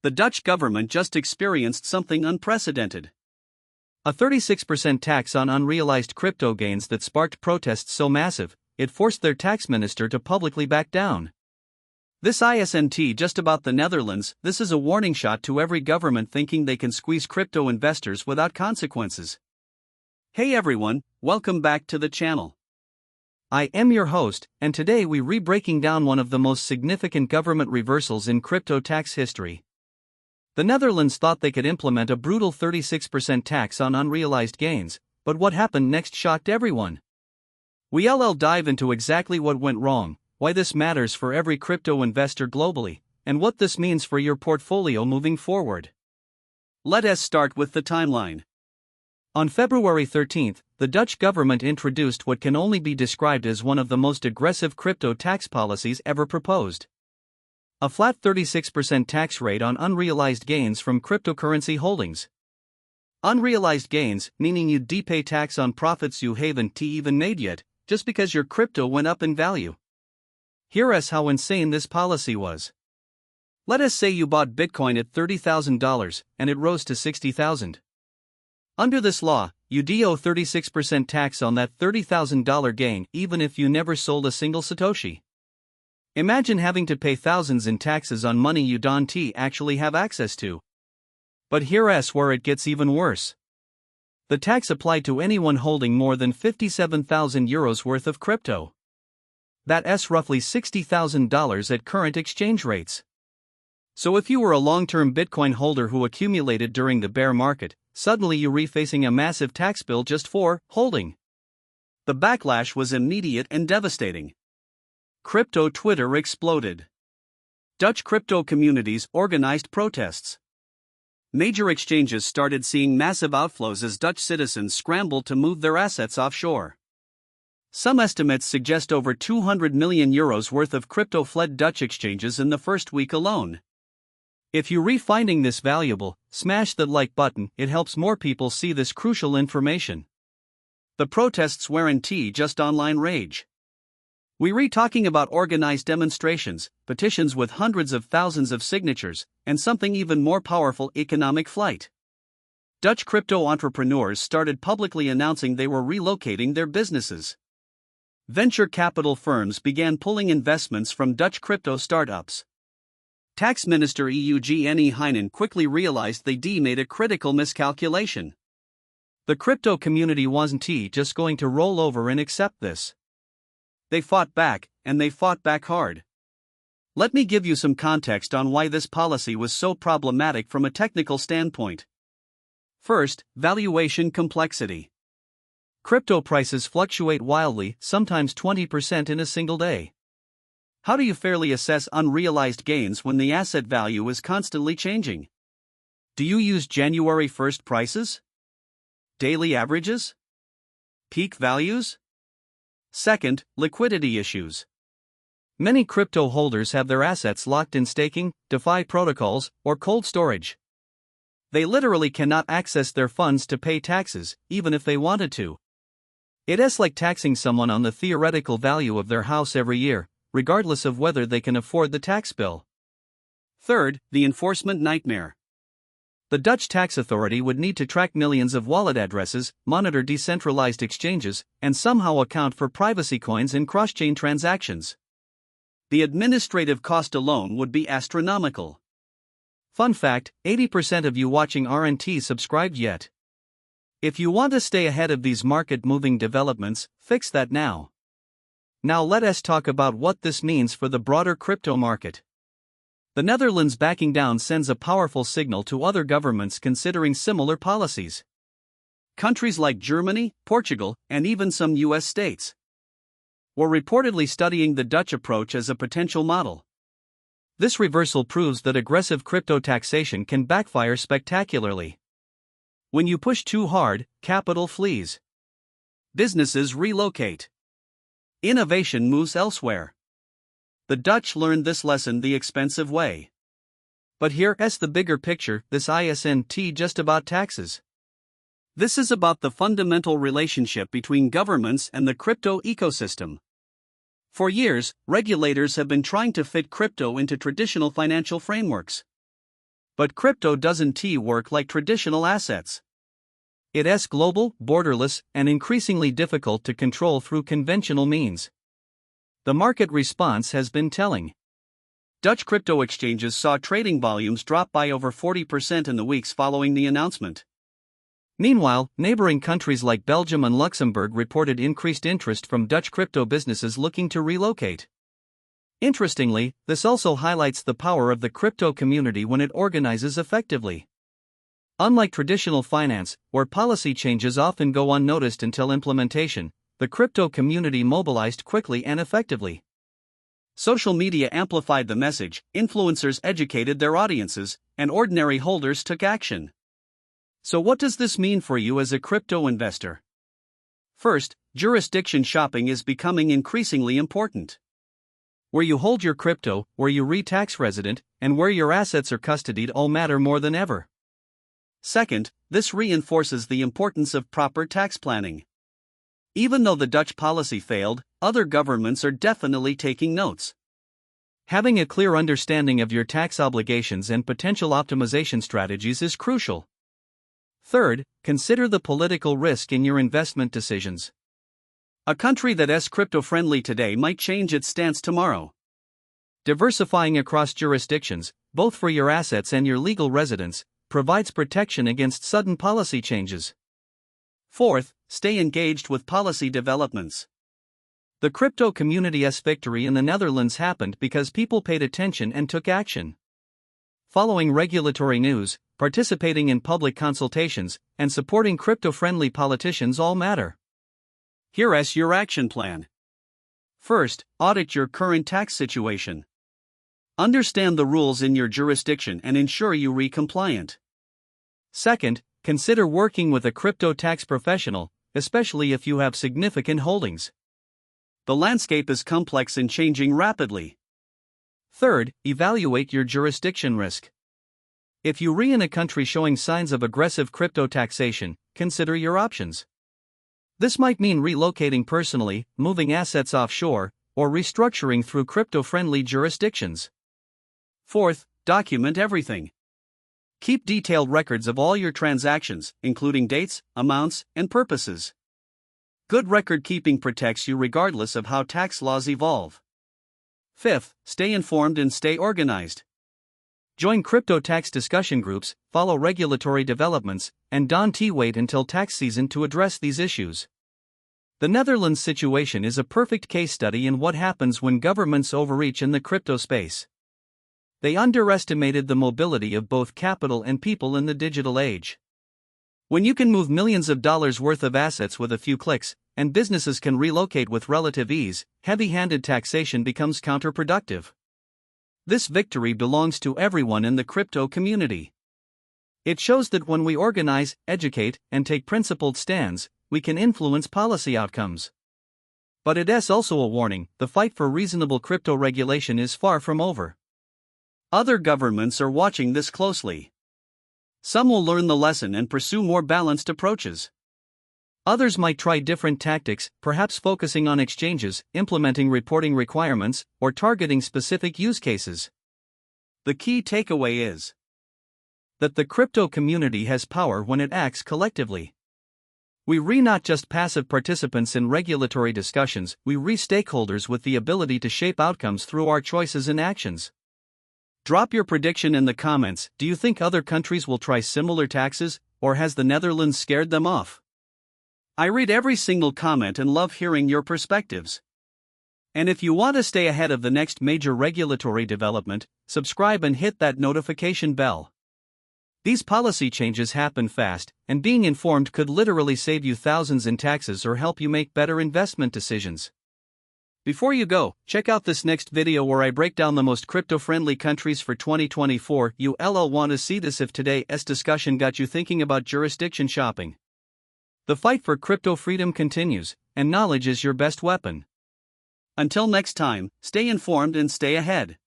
The Dutch government just experienced something unprecedented. A 36% tax on unrealized crypto gains that sparked protests so massive, it forced their tax minister to publicly back down. This isn't just about the Netherlands, this is a warning shot to every government thinking they can squeeze crypto investors without consequences. Hey everyone, welcome back to the channel. I am your host, and today we re-breaking down one of the most significant government reversals in crypto tax history. The Netherlands thought they could implement a brutal 36% tax on unrealized gains, but what happened next shocked everyone. We'll dive into exactly what went wrong, why this matters for every crypto investor globally, and what this means for your portfolio moving forward. Let us start with the timeline. On February 13, the Dutch government introduced what can only be described as one of the most aggressive crypto tax policies ever proposed. A flat 36% tax rate on unrealized gains from cryptocurrency holdings. Unrealized gains, meaning you pay tax on profits you haven't even made yet, just because your crypto went up in value. Hear us how insane this policy was. Let us say you bought Bitcoin at $30,000 and it rose to $60,000. Under this law, you owe 36% tax on that $30,000 gain even if you never sold a single Satoshi. Imagine having to pay thousands in taxes on money you don't actually have access to. But here's where it gets even worse. The tax applied to anyone holding more than 57,000 euros worth of crypto. That's roughly $60,000 at current exchange rates. So if you were a long-term Bitcoin holder who accumulated during the bear market, suddenly you're facing a massive tax bill just for holding. The backlash was immediate and devastating. Crypto Twitter exploded. Dutch crypto communities organized protests. Major exchanges started seeing massive outflows as Dutch citizens scrambled to move their assets offshore. Some estimates suggest over 200 million euros worth of crypto fled Dutch exchanges in the first week alone. If you're finding this valuable, smash that like button, it helps more people see this crucial information. The protests weren't just online rage. We're talking about organized demonstrations, petitions with hundreds of thousands of signatures, and something even more powerful: economic flight. Dutch crypto entrepreneurs started publicly announcing they were relocating their businesses. Venture capital firms began pulling investments from Dutch crypto startups. Tax Minister Eugène Heijnen quickly realized they made a critical miscalculation. The crypto community wasn't just going to roll over and accept this. They fought back, and they fought back hard. Let me give you some context on why this policy was so problematic from a technical standpoint. First, valuation complexity. Crypto prices fluctuate wildly, sometimes 20% in a single day. How do you fairly assess unrealized gains when the asset value is constantly changing? Do you use January 1st prices? Daily averages? Peak values? Second, liquidity issues. Many crypto holders have their assets locked in staking, DeFi protocols, or cold storage. They literally cannot access their funds to pay taxes, even if they wanted to. It's like taxing someone on the theoretical value of their house every year, regardless of whether they can afford the tax bill. Third, the enforcement nightmare. The Dutch tax authority would need to track millions of wallet addresses, monitor decentralized exchanges, and somehow account for privacy coins in cross-chain transactions. The administrative cost alone would be astronomical. Fun fact: 80% of you watching aren't subscribed yet. If you want to stay ahead of these market-moving developments, fix that now. Now let us talk about what this means for the broader crypto market. The Netherlands backing down sends a powerful signal to other governments considering similar policies. Countries like Germany, Portugal, and even some US states were reportedly studying the Dutch approach as a potential model. This reversal proves that aggressive crypto taxation can backfire spectacularly. When you push too hard, capital flees. Businesses relocate. Innovation moves elsewhere. The Dutch learned this lesson the expensive way. But here's the bigger picture: this isn't just about taxes. This is about the fundamental relationship between governments and the crypto ecosystem. For years, regulators have been trying to fit crypto into traditional financial frameworks. But crypto doesn't work like traditional assets. It's global, borderless, and increasingly difficult to control through conventional means. The market response has been telling. Dutch crypto exchanges saw trading volumes drop by over 40% in the weeks following the announcement. Meanwhile, neighboring countries like Belgium and Luxembourg reported increased interest from Dutch crypto businesses looking to relocate. Interestingly, this also highlights the power of the crypto community when it organizes effectively. Unlike traditional finance, where policy changes often go unnoticed until implementation, the crypto community mobilized quickly and effectively. Social media amplified the message, influencers educated their audiences, and ordinary holders took action. So what does this mean for you as a crypto investor? First, jurisdiction shopping is becoming increasingly important. Where you hold your crypto, where you re-tax resident, and where your assets are custodied all matter more than ever. Second, this reinforces the importance of proper tax planning. Even though the Dutch policy failed, other governments are definitely taking notes. Having a clear understanding of your tax obligations and potential optimization strategies is crucial. Third, consider the political risk in your investment decisions. A country that's crypto-friendly today might change its stance tomorrow. Diversifying across jurisdictions, both for your assets and your legal residence, provides protection against sudden policy changes. Fourth, stay engaged with policy developments. The crypto community's victory in the Netherlands happened because people paid attention and took action. Following regulatory news, participating in public consultations, and supporting crypto-friendly politicians all matter. Here's your action plan. First, audit your current tax situation. Understand the rules in your jurisdiction and ensure you're compliant. Second, consider working with a crypto tax professional, especially if you have significant holdings. The landscape is complex and changing rapidly. Third, evaluate your jurisdiction risk. If you're in a country showing signs of aggressive crypto taxation, consider your options. This might mean relocating personally, moving assets offshore, or restructuring through crypto-friendly jurisdictions. Fourth, document everything. Keep detailed records of all your transactions, including dates, amounts, and purposes. Good record keeping protects you regardless of how tax laws evolve. Fifth, stay informed and stay organized. Join crypto tax discussion groups, follow regulatory developments, and don't wait until tax season to address these issues. The Netherlands situation is a perfect case study in what happens when governments overreach in the crypto space. They underestimated the mobility of both capital and people in the digital age. When you can move millions of dollars worth of assets with a few clicks, and businesses can relocate with relative ease, heavy-handed taxation becomes counterproductive. This victory belongs to everyone in the crypto community. It shows that when we organize, educate, and take principled stands, we can influence policy outcomes. But it's also a warning: the fight for reasonable crypto regulation is far from over. Other governments are watching this closely. Some will learn the lesson and pursue more balanced approaches. Others might try different tactics, perhaps focusing on exchanges, implementing reporting requirements, or targeting specific use cases. The key takeaway is that the crypto community has power when it acts collectively. We're not just passive participants in regulatory discussions, we're stakeholders with the ability to shape outcomes through our choices and actions. Drop your prediction in the comments. Do you think other countries will try similar taxes, or has the Netherlands scared them off? I read every single comment and love hearing your perspectives. And if you want to stay ahead of the next major regulatory development, subscribe and hit that notification bell. These policy changes happen fast, and being informed could literally save you thousands in taxes or help you make better investment decisions. Before you go, check out this next video where I break down the most crypto-friendly countries for 2024. You'll want to see this if today's discussion got you thinking about jurisdiction shopping. The fight for crypto freedom continues, and knowledge is your best weapon. Until next time, stay informed and stay ahead.